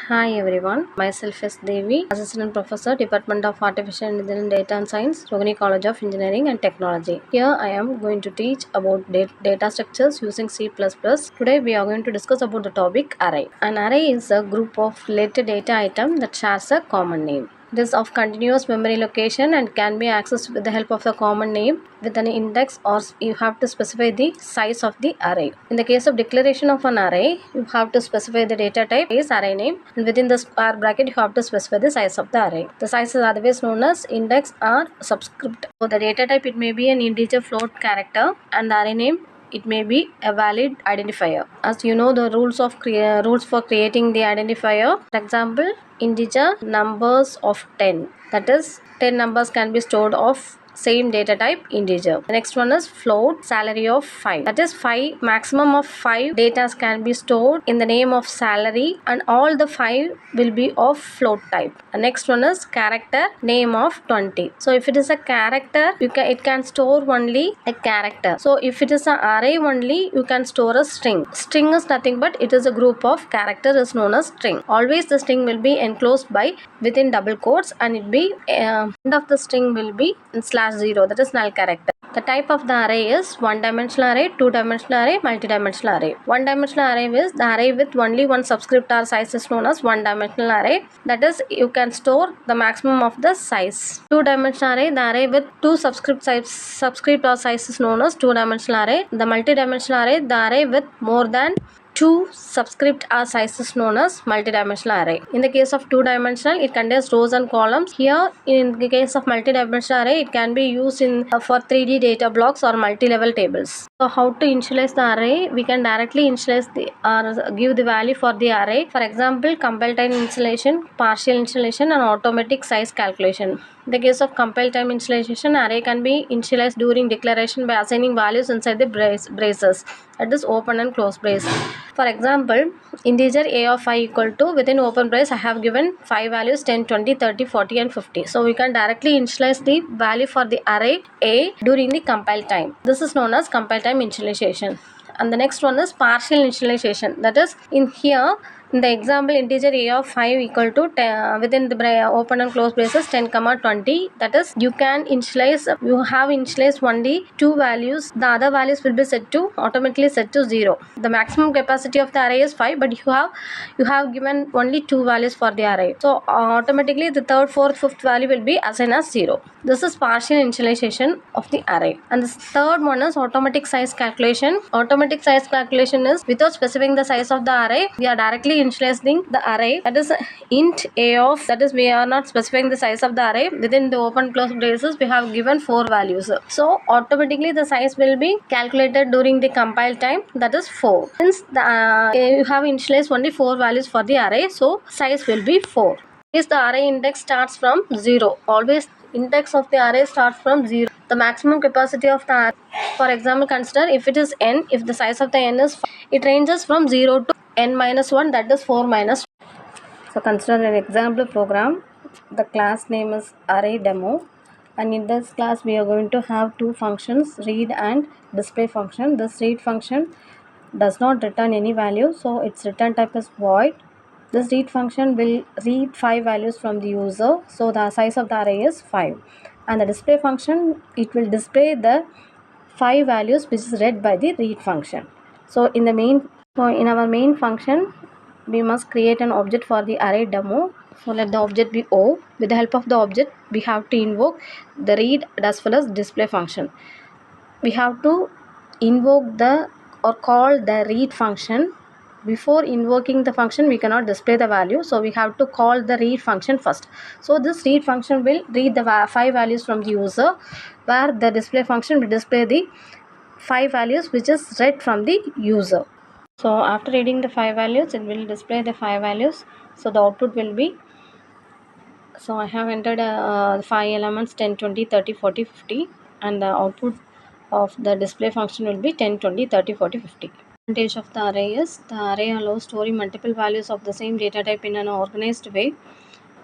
Hi everyone, myself is Devi, Assistant Professor, Department of Artificial Intelligence, Data and Science, Rogani College of Engineering and Technology. Here I am going to teach about data structures using C++. Today we are going to discuss about the topic array. An array is a group of related data item that shares a common name. It is of continuous memory location and can be accessed with the help of a common name with an index, or you have to specify the size of the array. In the case of declaration of an array, you have to specify the data type is array name, and within the square bracket you have to specify the size of the array. The size is otherwise known as index or subscript. So the data type, it may be an integer, float, character, and the array name, it may be a valid identifier. As you know, the rules for creating the identifier. For example, integer numbers of 10, that is 10 numbers can be stored of same data type integer. The next one is float, salary of 5, that is 5, maximum of 5 data can be stored in the name of salary, and all the 5 will be of float type. The next one is character, name of 20. So if it is a character, it can store only a character. So if it is an array only, you can store a string. String is nothing but it is a group of character is known as string. Always the string will be enclosed by within double quotes, and it be end of the string will be /0, that is null character. The type of the array is one-dimensional array, two-dimensional array, multi-dimensional array. One-dimensional array is the array with only one subscript or size is known as one-dimensional array. That is, you can store the maximum of the size. Two-dimensional array, the array with two subscript or size is known as two-dimensional array. The multi-dimensional array, the array with more than two subscript or sizes known as multidimensional array. In the case of two-dimensional, it contains rows and columns. Here, in the case of multidimensional array, it can be used for 3D data blocks or multi-level tables. So, how to initialize the array? We can directly initialize or give the value for the array. For example, compile time initialization, partial initialization, and automatic size calculation. In the case of compile time initialization, array can be initialized during declaration by assigning values inside the braces. That is open and close brace. For example, integer a of I equal to, within open brace I have given 5 values 10, 20, 30, 40 and 50. So we can directly initialize the value for the array a during the compile time. This is known as compile time initialization. And the next one is partial initialization. That is, in here, in the example, integer a of 5 equal to 10, within the open and close braces 10, 20. That is, you have initialized only two values. The other values will be automatically set to 0. The maximum capacity of the array is 5, but you have given only two values for the array. So automatically the third, fourth, fifth value will be assigned as 0. This is partial initialization of the array. And the third one is automatic size calculation. Automatic size calculation is, without specifying the size of the array, we are directly initializing the array. That is int a of, that is, we are not specifying the size of the array. Within the open close braces we have given 4 values. So automatically the size will be calculated during the compile time, that is 4. Since you have initialized only 4 values for the array, so size will be 4. Is the array index starts from 0. Always index of the array starts from 0. The maximum capacity of the array, for example, consider if it is n, if the size of the n is 5, it ranges from 0 to n minus 1, that is 4 minus 1. So consider an example program. The class name is array demo, and in this class we are going to have two functions, read and display function. This read function does not return any value, so its return type is void. This read function will read 5 values from the user, so the size of the array is 5. And the display function, it will display the 5 values which is read by the read function. So in our main function, we must create an object for the array demo. So let the object be O. With the help of the object, we have to invoke the read as well as display function. We have to invoke or call the read function. Before invoking the function, we cannot display the value, so we have to call the read function first. So this read function will read the 5 values from the user, where the display function will display the 5 values which is read from the user. So after reading the 5 values, it will display the 5 values. So the output will be, so I have entered 5 elements 10, 20, 30, 40, 50, and the output of the display function will be 10, 20, 30, 40, 50. Advantage of the array is, the array allows storing multiple values of the same data type in an organized way.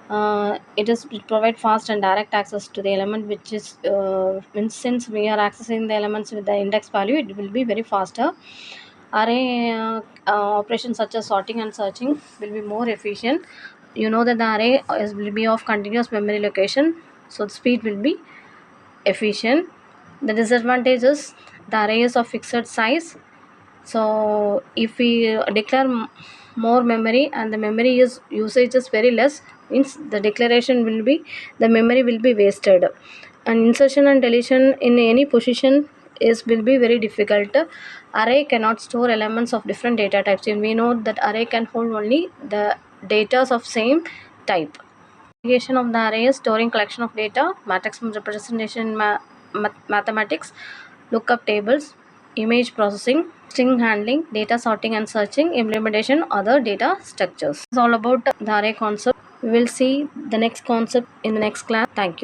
It provides fast and direct access to the element, which is since we are accessing the elements with the index value, it will be very faster. Array operations such as sorting and searching will be more efficient. You know that the array will be of continuous memory location, so the speed will be efficient. The disadvantage is the array is of fixed size. So if we declare more memory and the memory is usage is very less, means the declaration will be, the memory will be wasted, and insertion and deletion in any position is will be very difficult. Array cannot store elements of different data types, and we know that array can hold only the data of same type. Application of the array is storing collection of data, matrix representation in mathematics, lookup tables, image processing, string handling, data sorting and searching, implementation, other data structures. It's all about the array concept. We will see the next concept in the next class. Thank you.